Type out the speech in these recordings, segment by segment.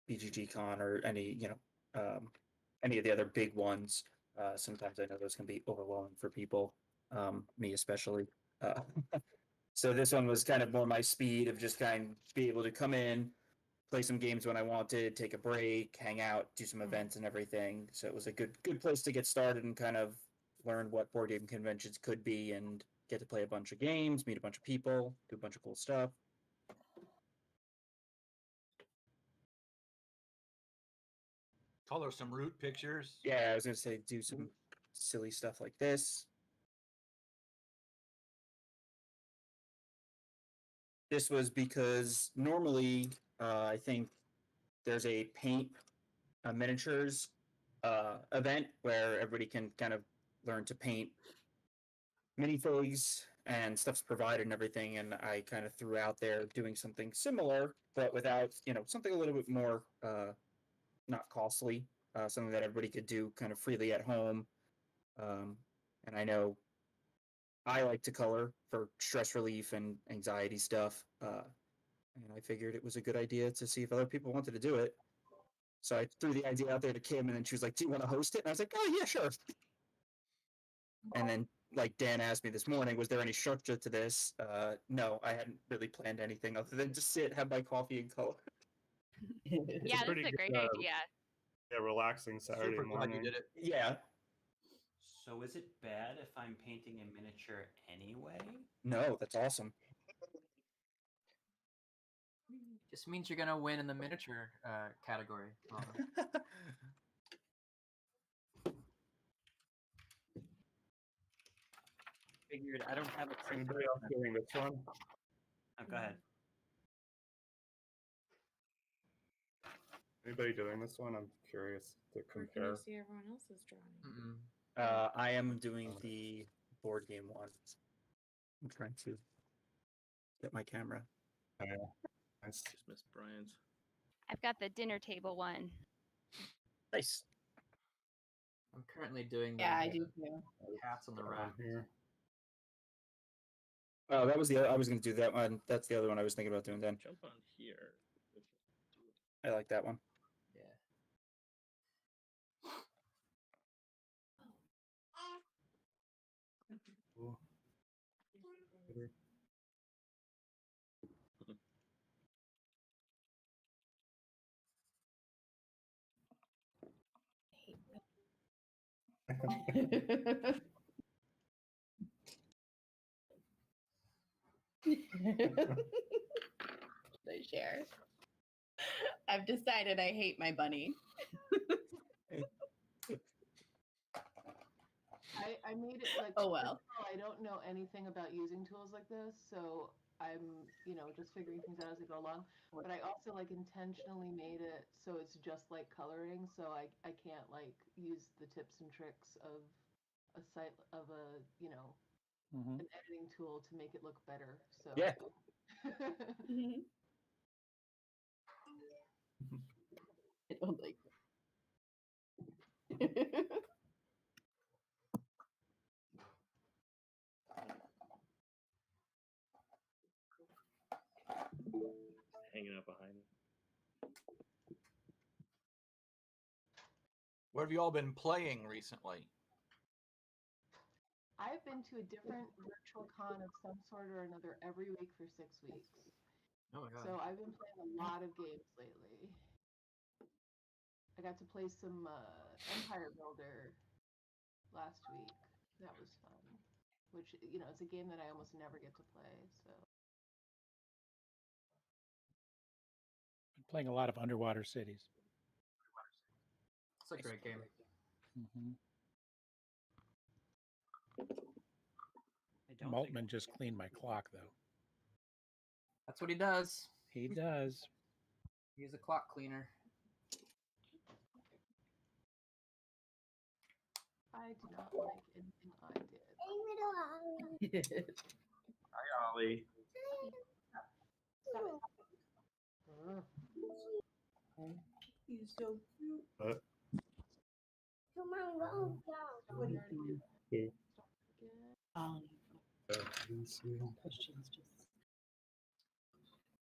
BGG Con or any of the other big ones. Sometimes I know those can be overwhelming for people, me especially. Uh, so this one was kind of more my speed of just kind of be able to come in, play some games when I wanted, take a break, hang out, do some events and everything. So it was a good place to get started and kind of learn what board game conventions could be and get to play a bunch of games, meet a bunch of people, do a bunch of cool stuff. Color some root pictures. Yeah, I was gonna say do some silly stuff like this. This was because normally I think there's a paint miniatures event where everybody can kind of learn to paint minifigs and stuff's provided and everything. And I kind of threw out there doing something similar, but without, something a little bit more not costly, something that everybody could do kind of freely at home. And I know I like to color for stress relief and anxiety stuff. And I figured it was a good idea to see if other people wanted to do it. So I threw the idea out there to Kim, and then she was like, "Do you want to host it?" And I was like, "Oh yeah, sure." And then, like Dan asked me this morning, was there any structure to this? No, I hadn't really planned anything other than just sit, have my coffee, and color. Yeah, that's a great idea. Yeah, relaxing Saturday Super glad morning. you did it. Yeah. So is it bad if I'm painting a miniature anyway? No, that's awesome. Just means you're gonna win in the miniature category. Figured I don't have a Anybody else doing this one? Oh, go ahead. Anybody doing this one? I'm curious to Or can compare. you see everyone else's drawing? I am doing the board game one. I'm trying to get my camera. Nice. Just missed Brian's. I've got the dinner table one. Nice. I'm currently doing the I do too. cats on the rack. Here. Oh, that was the other, I was going to do that one. That's the other one I was thinking about doing then. Jump on here. I like that one. Yeah. Cool. They share. I've decided I hate my bunny. I made it like, oh well. I don't know anything about using tools like this, so I'm, just figuring things out as I go along. But I also like intentionally made it so it's just like coloring, so I can't like use the tips and tricks of a site of a, an editing tool to make it look better. So yeah. I don't like Hanging out behind me. What have you all been playing recently? I've been to a different virtual con of some sort or another every week for 6 weeks. Oh my god. So I've been playing a lot of games lately. I got to play some Empire Builder last week. That was fun. Which, it's a game that I almost never get to play, so. I'm playing a lot of Underwater Cities. It's a great game. Maltman just cleaned my clock, though. That's what he does. He does. He's a clock cleaner. I do not like anything I did. Hi, Ollie. He's so cute. Come on, go. What do you do? Questions just.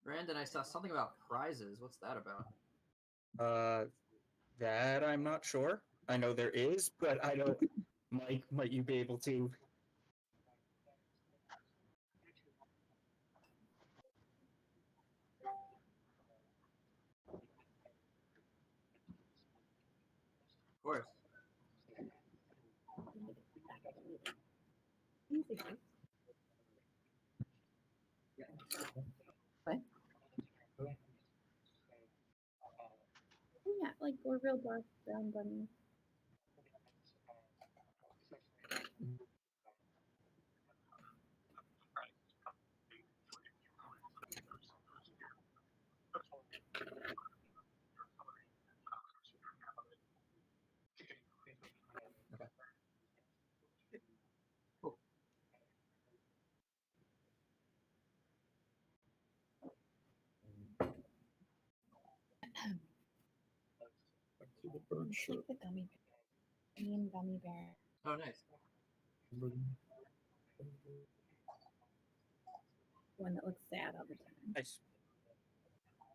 Brandon, I saw something about prizes. What's that about? That I'm not sure. I know there is, but I don't. Mike, might you be able to? Of course. What? Yeah, like we're real dark brown bunnies. It's like the gummy bear. Green gummy bear. Oh, nice. One that looks sad all the time. Nice.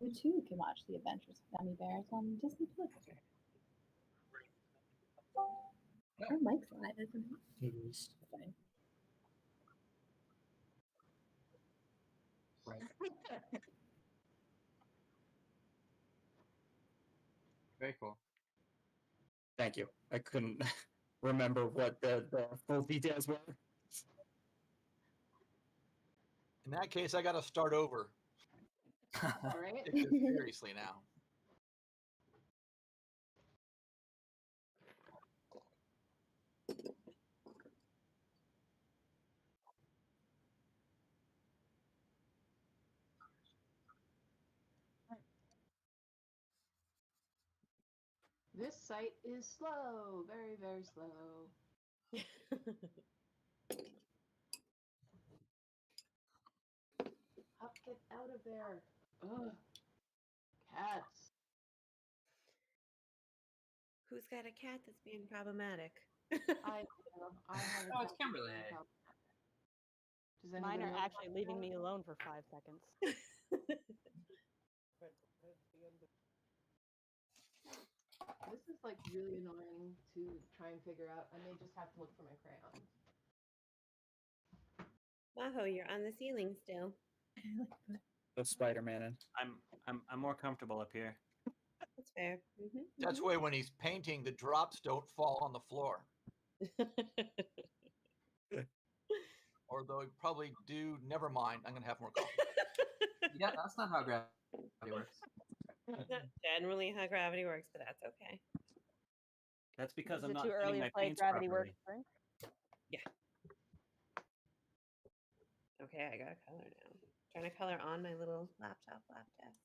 You too can watch The Adventures of Gummy Bears on Disney Plus. Oh, Mike's live, isn't it? It is. Fine. Very cool. Thank you. I couldn't remember what the full details were. In that case, I got to start over. All right. Take this seriously now. This site is slow, very, very slow. Up, get out of there. Ugh. Cats. Who's got a cat that's being problematic? I know. I have a Oh, it's cat that's Kimberly. being problematic. Does Mine anybody are know actually about leaving that? me alone for 5 seconds. This is like really annoying to try and figure out. I may just have to look for my crayons. Maho, you're on the ceiling still. The Spider-Man in. I'm more comfortable up here. That's fair. That's why when he's painting, the drops don't fall on the floor. Although they probably do. Never mind. I'm going to have more coffee. Yeah, that's not how gravity works. Not generally how gravity works, but that's okay. That's because Is I'm it not too doing early my to play paints Gravity properly. Works Spring? Okay, I got a color now. Trying to color on my little laptop desk.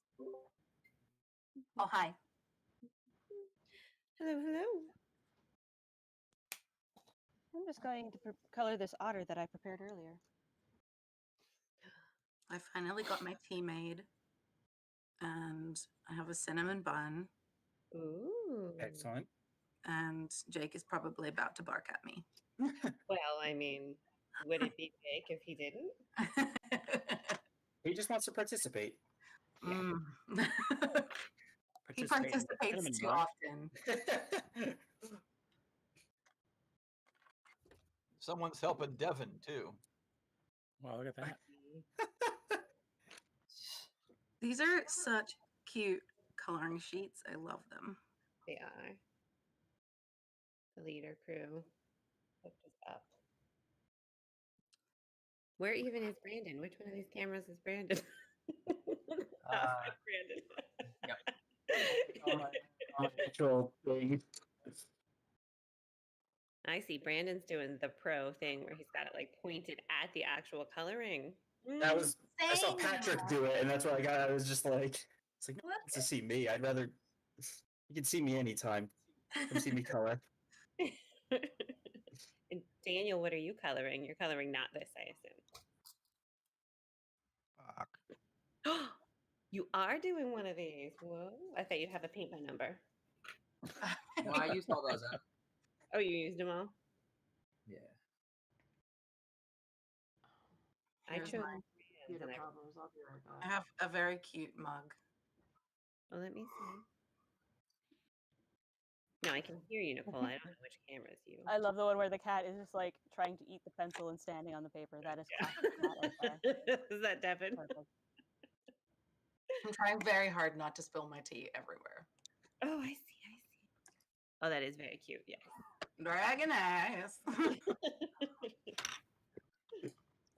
Oh, hi. Hello, hello. I'm just going to color this otter that I prepared earlier. I finally got my tea made. And I have a cinnamon bun. Ooh. Excellent. And Jake is probably about to bark at me. Well, I mean, would it be Jake if he didn't? He just wants to participate. Mm. He Participate in the participates cinnamon too bun. often. Someone's helping Devin, too. Wow, look at that. These are such cute coloring sheets. I love them. They are. The leader crew hooked us up. Where even is Brandon? Which one of these cameras is Brandon? Brandon. Actual thing. I see Brandon's doing the pro thing where he's got it like pointed at the actual coloring. That was I saw Same. Patrick do it, and that's what I got. I was just like, it's like no one wants to see me. I'd rather you can see me anytime. Come see me color. And Daniel, what are you coloring? You're coloring not this, I assume. You are doing one of these. Whoa. I thought you'd have a paint by number. No, I used all those up. Oh, you used them all? Yeah. I Here's chose mine. computer and I. problems. I'll be right I back. have a very cute mug. Oh, let me see. No, I can hear you, Nicole. I don't know which camera is you. I love the one where the cat is just like trying to eat the pencil and standing on the paper. That is classic cat right there. Is that Devin? Perfect. I'm trying very hard not to spill my tea everywhere. Oh, I see. I see. Oh, that is very cute. Yes. Dragon ass.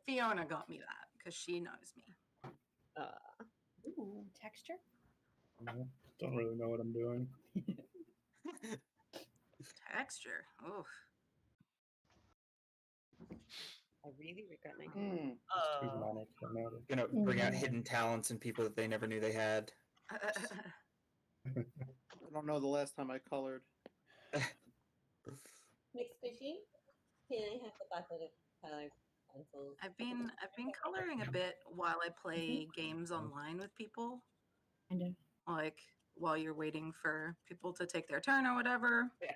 Fiona got me that because she knows me. Ooh, texture. Don't really know what I'm doing. Texture. Oof. I really regret my. Too Oh. monochromatic. Gonna bring out hidden talents and people that they never knew they had. I don't know the last time I colored. Mixed fishing? Can I have the bucket of color pencils? I've been coloring a bit while I play games online with people. Like while you're waiting for people to take their turn or whatever. Yeah.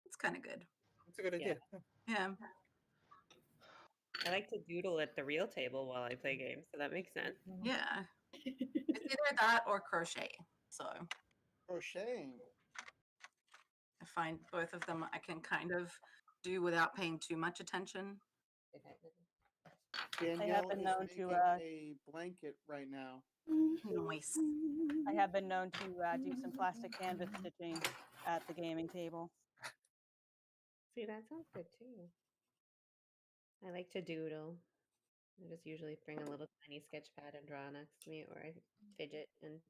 It's kind of good. That's a good idea. Yeah. I like to doodle at the real table while I play games, so that makes sense. Yeah. It's either that or crochet. So Crocheting. I find both of them I can kind of do without paying too much attention. Danielle been is known making to, a blanket right now. Nice. I have been known to do some plastic canvas stitching at the gaming table. See, that sounds good too. I like to doodle. I just usually bring a little tiny sketch pad and draw next to me, or I fidget and.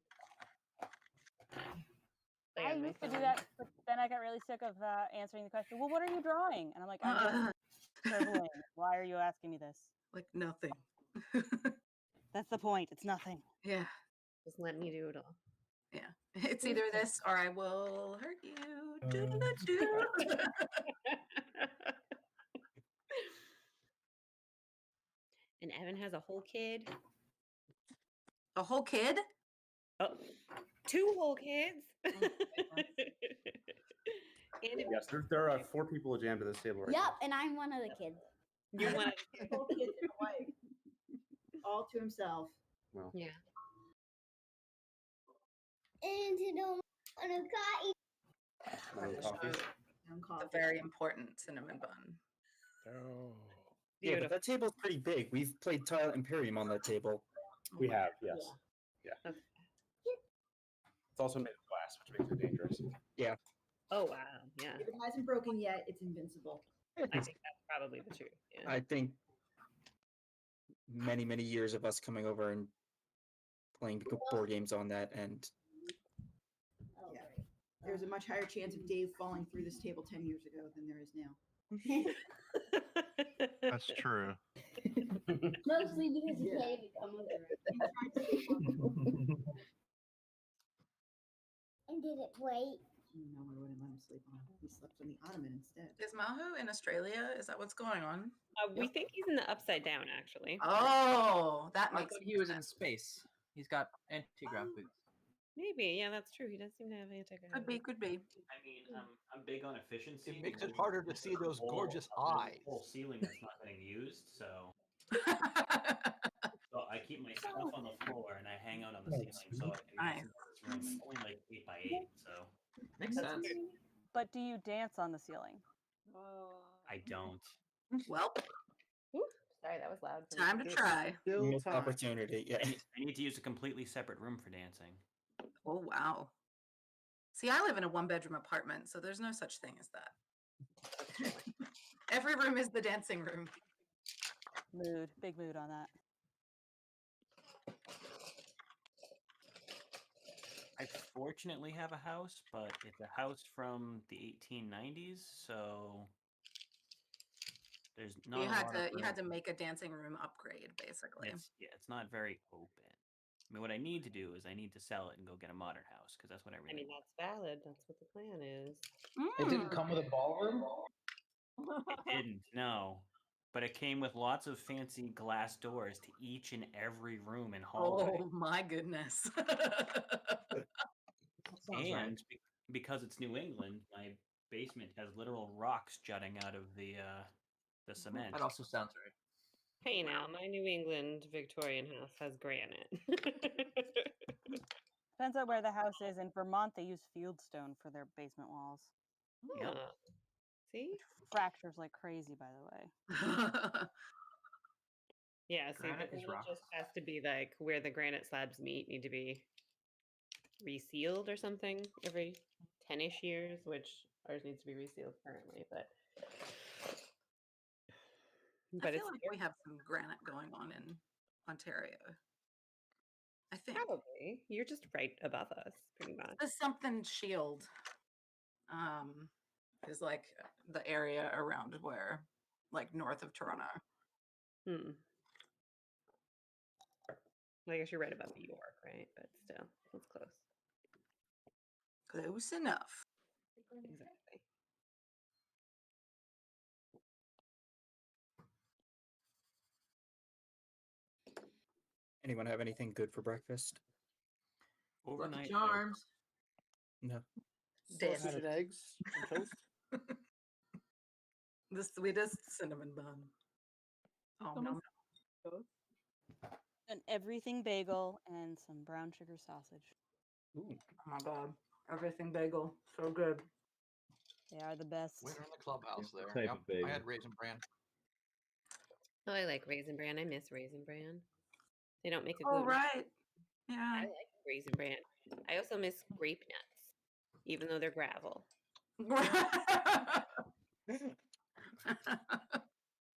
play I on my used to do phone. that, but then I got really sick of answering the question, well, what are you drawing? And I'm like, I'm just scribbling. Why are you asking me this? Like nothing. That's the point. It's nothing. Yeah. Just let me doodle. Yeah. It's either this or I will hurt you. Doodle-doo. And Evan has a whole kid. A whole kid? Oh, 2 whole kids. And Yes, there are 4 people jammed to this table right Yep, and I'm one of the kids. you want Whole kids and a wife. All to himself. Well. Yeah. And you don't want to Coffee. A very important cinnamon bun. Oh. Yeah, but that table's pretty big. We've played Twilight Imperium on that table. We have, yes. Yeah. It's also made of glass, which makes it dangerous. Yeah. Oh wow, yeah. If it hasn't broken yet, it's invincible. I think that's probably the truth. Yeah. I think many, many years of us coming over and playing board games on that, and Yeah. There's a much higher chance of Dave falling through this table 10 years ago than there is now. That's true. Mostly because he can't even come over. And did it wait? No, I wouldn't let him sleep on. He slept on the ottoman instead. Is Mahu in Australia? Is that what's going on? We think he's in the upside down, actually. Oh, that I makes thought he was in space. He's got anti-grav boots. Maybe, yeah, that's true. He does seem to have anti-grav. Could be. I mean, I'm big on efficiency. It makes it because harder to there's see a those whole- gorgeous there's a eyes. whole ceiling that's not getting used, so. So I keep my stuff on the floor and I hang out on the ceiling, so I can this room. It's only like 8 by 8, so Makes sense. But do you dance on the ceiling? I don't. Well, sorry, that was loud. for me. time to try. missed opportunity. Yeah. I need to use a completely separate room for dancing. Oh, wow. See, I live in a 1-bedroom apartment, so there's no such thing as that. Every room is the dancing room. Mood. Big mood on that. I fortunately have a house, but it's a house from the 1890s, so there's not. You a had lot to of you had to room. make a dancing room upgrade, basically. It's not very open. I mean, what I need to do is I need to sell it and go get a modern house because that's what I I really mean, want. that's valid. That's what the plan is. It didn't come with a ballroom? It didn't, no. But it came with lots of fancy glass doors to each and every room and hallway. Oh my goodness. And because it's New England, my basement has literal rocks jutting out of the cement. That also sounds right. Hey now, my New England Victorian house has granite. Depends on where the house is. In Vermont, they use fieldstone for their basement walls. Yeah. See? Fractures like crazy, by the way. Yeah, see, Granite the is granite rough. just has to be like where the granite slabs meet need to be resealed or something every 10-ish years, which ours needs to be resealed currently, but I it's feel like we have some granite going on in Ontario. I think probably you're just right above us, pretty much. the something shield is like the area around where, like north of Toronto. Hmm. Well, I guess you're right about New York, right? But still, that's close. Close enough. Exactly. Anyone have anything good for breakfast? Lucky Charms. No. Sausage and eggs and toast. The sweetest cinnamon bun. Oh no. An everything bagel and some brown sugar sausage. Ooh. Oh my god. Everything bagel. So good. They are the best. Winner in the clubhouse there. type Yep, of bagel? I had Raisin Bran. Oh, I like Raisin Bran. I miss Raisin Bran. They don't make a Oh gluten. right. Yeah. I like Raisin Bran. I also miss grape nuts, even though they're gravel.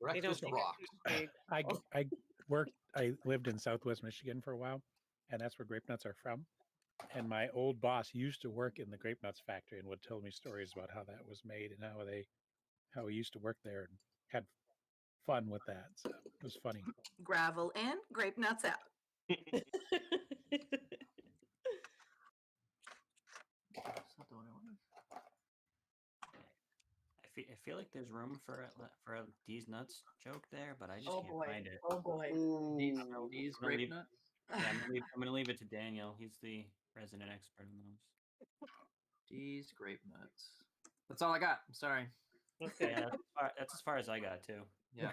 Breakfast make rocks. I lived in Southwest Michigan for a while, and that's where grape nuts are from. And my old boss used to work in the grape nuts factory and would tell me stories about how that was made and how he used to work there and had fun with that. So it was funny. Gravel in, grape nuts out. I feel like there's room for a D's nuts joke there, but I just Oh can't boy. find it. Oh boy. These I'm gonna grape leave- nuts. Yeah, I'm gonna leave it to Daniel. He's the resident expert in those. These grape nuts. That's all I got. I'm sorry. Yeah, that's as far as I got too. Yeah.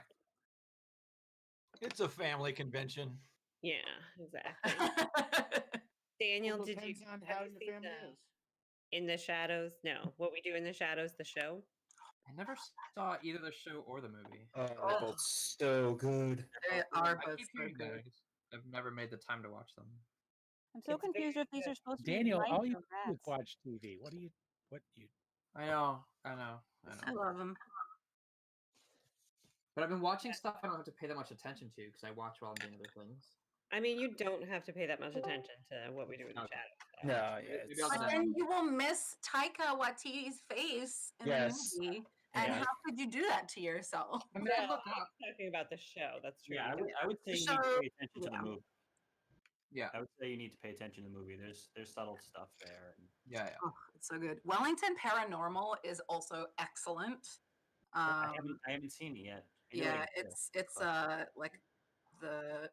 It's a family convention. Yeah, exactly. Daniel, did you Depends on have how you your seen family the is. In the Shadows? No, What We Do in the Shadows, the show. I never saw either the show or the movie. They're both so good. They are I both keep so hearing good. good. I've never made the time to watch them. I'm so It's confused very if these good. are supposed to be Daniel, mice all you or do is rats. watch TV. What you? I know. I love them. But I've been watching stuff I don't have to pay that much attention to because I watch while I'm doing other things. I mean, you don't have to pay that much attention to What We Do in the Okay. Shadows. No, Maybe yeah. I'll But just- then you will miss Taika Waititi's face in Yes. the movie. And Yeah. how could you do that to yourself? I mean, No, I look I'm up. talking about the show. That's true. Yeah, You can- I would say you need So, to pay attention to the yeah. movie. Yeah. I would say you need to pay attention to the movie. There's subtle stuff there. Yeah. Oh, it's so good. Wellington Paranormal is also excellent. I haven't seen it yet. I know Yeah, it it's like the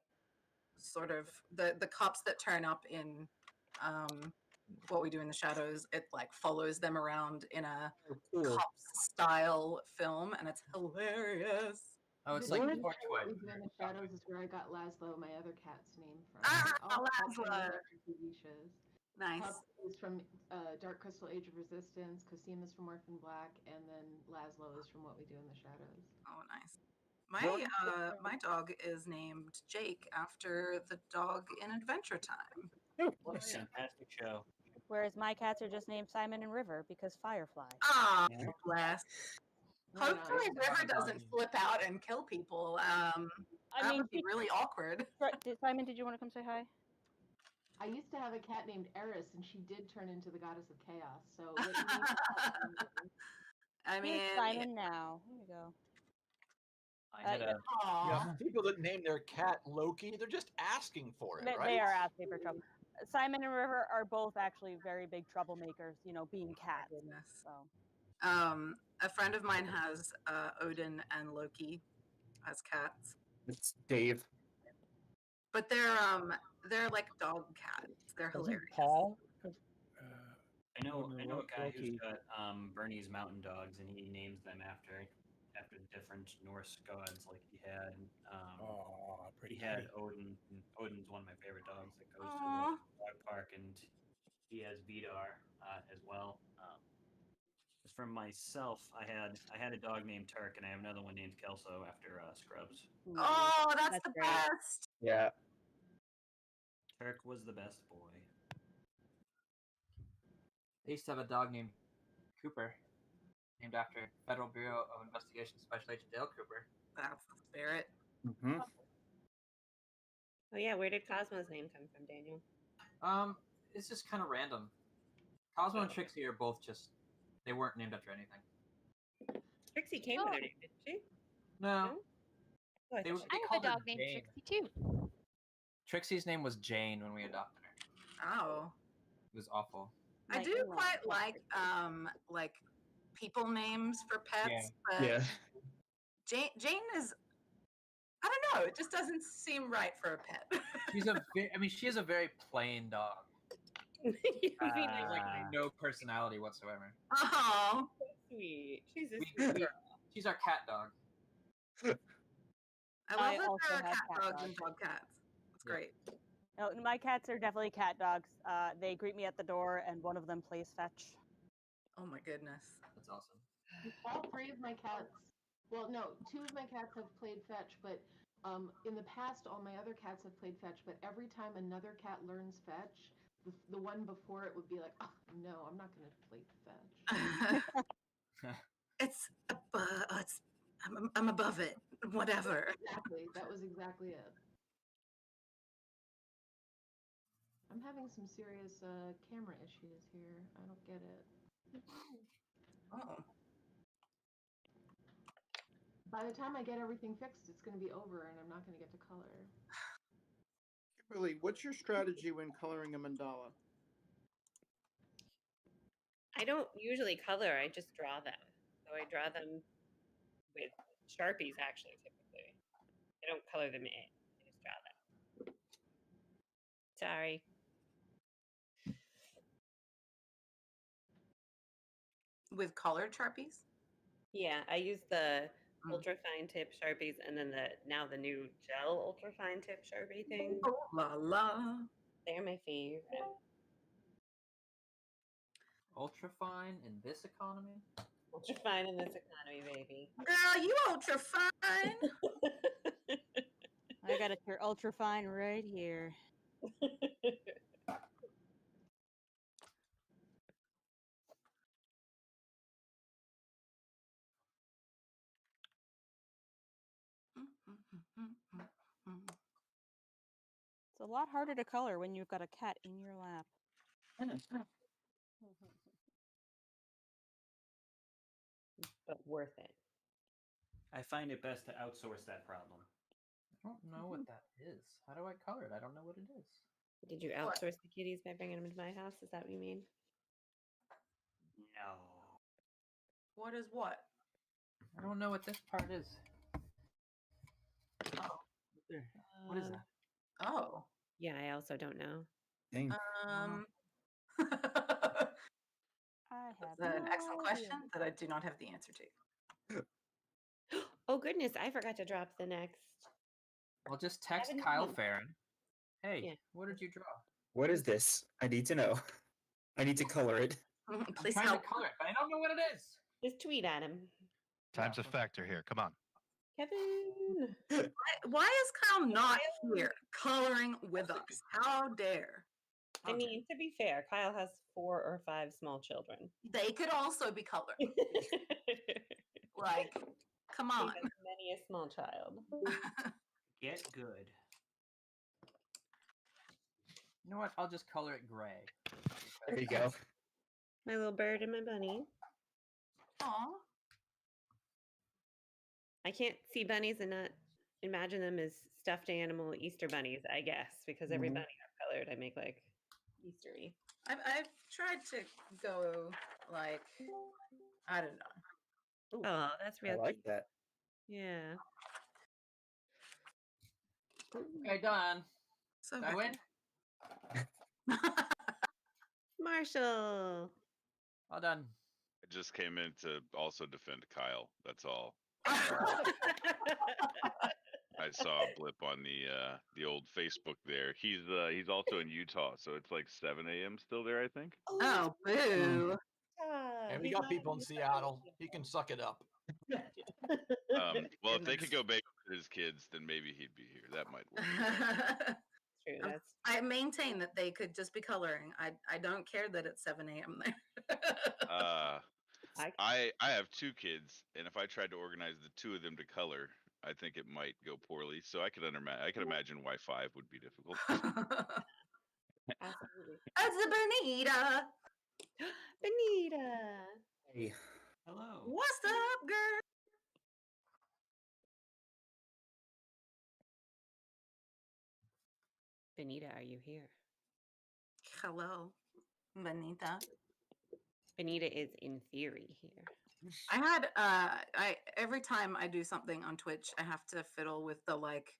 sort of the cops that turn up in What We Do in the Shadows. It like follows them around in a Cool. cops style film, and it's hilarious. Oh, it's The like Disney Torchwood. What We Do in the Shadows is where I got Laszlo, my other cat's name, from. Ah, All cats are Laszlo. named after TV shows. Nice. Pup is from Dark Crystal Age of Resistance, Cosima is from Orphan Black, and then Laszlo is from What We Do in the Shadows. Oh, nice. My dog is named Jake after the dog in Adventure Time. What a fantastic show. Whereas my cats are just named Simon and River because Firefly. Ah, Yeah. bless. Right on. Hopefully, River doesn't flip out and kill people. I That mean, would be really awkward. Simon, did you want to come say hi? I used to have a cat named Eris, and she did turn into the goddess of chaos. So what you need to I mean, Here's Simon now. Here we go. I had a aw. People that name their cat Loki, they're just asking for it, right? They are asking for trouble. Simon and River are both actually very big troublemakers, being cats. Goodness. So A friend of mine has Odin and Loki as cats, It's Dave. but they're like dog cats. They're Doesn't hilarious. Paul? I know a guy who's Loki. got Bernie's mountain dogs, and he names them after after the different Norse gods. Like he had, Oh, pretty he had kitty. Odin. And Odin's one of my favorite dogs that goes to Aw. the dog park, and he has Vidar as well. From myself, I had a dog named Turk, and I have another one named Kelso after Scrubs. Oh, that's the great. best. Yeah. Turk was the best boy. I used to have a dog named Cooper, named after Federal Bureau of Investigation Special Agent Dale Cooper. That's the spirit. Mm-hmm. Oh yeah, where did Cosmo's name come from, Daniel? It's just kind of random. Cosmo and Trixie are both just, they weren't named after anything. Trixie came with her name, didn't she? No. Oh, I They, thought they I have a called her dog named Jane. Trixie too. Trixie's name was Jane when we adopted her. Oh. It was awful. I do quite like people names for pets, but Yeah. Jane is, I don't know, it just doesn't seem right for a pet. She is a very plain dog. You mean There's like no personality whatsoever. Oh, sweet. She's a We- sweet. She's our cat dog. I love that also there are have cat cat dogs dogs. and dog cats. It's great. No, my cats are definitely cat dogs. They greet me at the door, and one of them plays fetch. Oh my goodness. That's awesome. All three of my cats, well, no, two of my cats have played fetch, but in the past, all my other cats have played fetch, but every time another cat learns fetch, the one before it would be like, oh, no, I'm not going to play fetch. it's I'm above it. Whatever. Exactly. That was exactly it. I'm having some serious camera issues here. I don't get it. Oh. By the time I get everything fixed, it's going to be over, and I'm not going to get to color. Kimberly, what's your strategy when coloring a mandala? I don't usually color. I just draw them. So I draw them with Sharpies, actually, typically. I don't color them in. I just draw them. Sorry. With colored Sharpies? Yeah, I use the ultra fine tip Sharpies and then the new gel ultra fine tip Sharpie thing. Oh la la. They're my favorite. Ultra fine in this economy? Ultra fine in this economy, baby. Girl, you ultra fine. I got it here, ultra fine right here. It's a lot harder to color when you've got a cat in your lap. But worth it. I find it best to outsource that problem. I don't know what that is. How do I color it? I don't know what it is. Did you outsource the kitties by bringing them into my house? Is that what you mean? No. What is what? I don't know what this part is. Oh. What is that? Oh. Yeah, I also don't know. Dang. I have That's an no excellent question idea. that I do not have the answer to. Oh goodness, I forgot to drop the next. Well, just text haven't Kyle seen- Farron. Hey, Yeah. what did you draw? What is this? I need to know. I need to color it. Please I'm trying help. to color it, but I don't know what it is. Just tweet at him. Time's a factor here. Come on. Kevin. Why is Kyle not here coloring with us? How dare? I mean, to be fair, Kyle has 4 or 5 small children. They could also be colored. Like, come He on. has many a small child. Get good. You know what? I'll just color it gray. There you go. My little bird and my bunny. Aw. I can't see bunnies and not imagine them as stuffed animal Easter bunnies, I guess, because every Mhm. bunny I've colored, I make like Eastery. I've tried to go like, I don't know. Oh, that's I real like cute. that. Yeah. Okay, done. So Did I win? Marshall. All done. I just came in to also defend Kyle. That's all. I saw a blip on the old Facebook there. He's also in Utah, so it's like 7 a.m. still there, I think. Oh, boo. And we got people in Seattle. He can suck it up. Well, if they could go bake with his kids, then maybe he'd be here. That might work. True. That's I maintain that they could just be coloring. I don't care that it's 7 a.m. there. I have 2 kids, and if I tried to organize the 2 of them to color, I think it might go poorly. So I could imagine why 5 would be difficult. absolutely. That's the Benita. Benita. Hey. Hello. What's up, girl? Benita, are you here? Hello, Benita. Benita is in theory here. I had every time I do something on Twitch, I have to fiddle with the like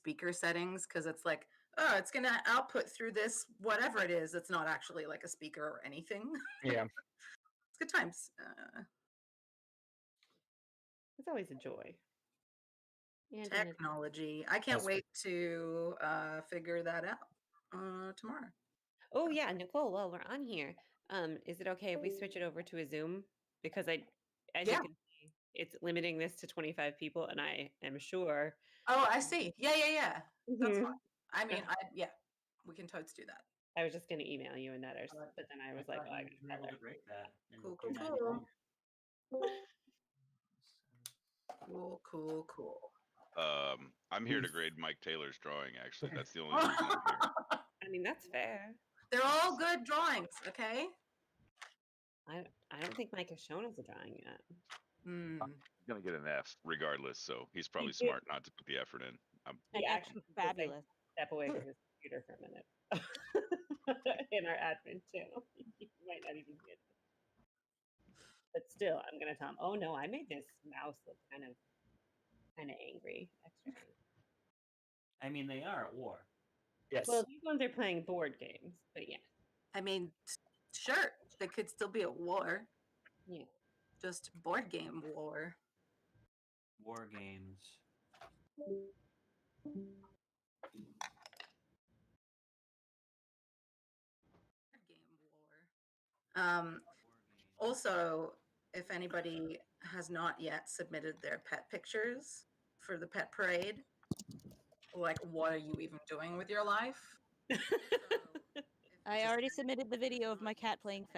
speaker settings because it's like, oh, it's gonna output through this whatever it is. It's not actually like a speaker or anything. Yeah. It's good times. It's always a joy. And Technology. I can't wait to figure that out tomorrow. Oh yeah, Nicole. While we're on here, is it okay if we switch it over to a Zoom? Because as you can see, it's limiting this to 25 people, and I am sure. Oh, I see. Yeah. That's fine. I mean, yeah, we can totes do that. I was just gonna email you and that, but then I was like, oh, I you were able to break that. in Cool. 299. Cool. I'm here to grade Mike Taylor's drawing. Actually, that's the only reason I'm here. I mean, that's fair. They're all good drawings, okay? I don't think Mike has shown us a drawing yet. He's gonna get an F regardless, so he's probably smart not to put the effort in. He actually fabulous. Step away from his computer for a minute. In our admin channel, you might not even get it. But still, I'm gonna tell him. Oh no, I made this mouse look kind of angry. Extra. I mean, they are at war. Yes. Well, these ones are playing board games, but yeah. I mean, sure, they could still be at war. Yeah. Just board game war. War games. Also, if anybody has not yet submitted their pet pictures for the pet parade, like, what are you even doing with your life? I already submitted the video of my cat playing fetch.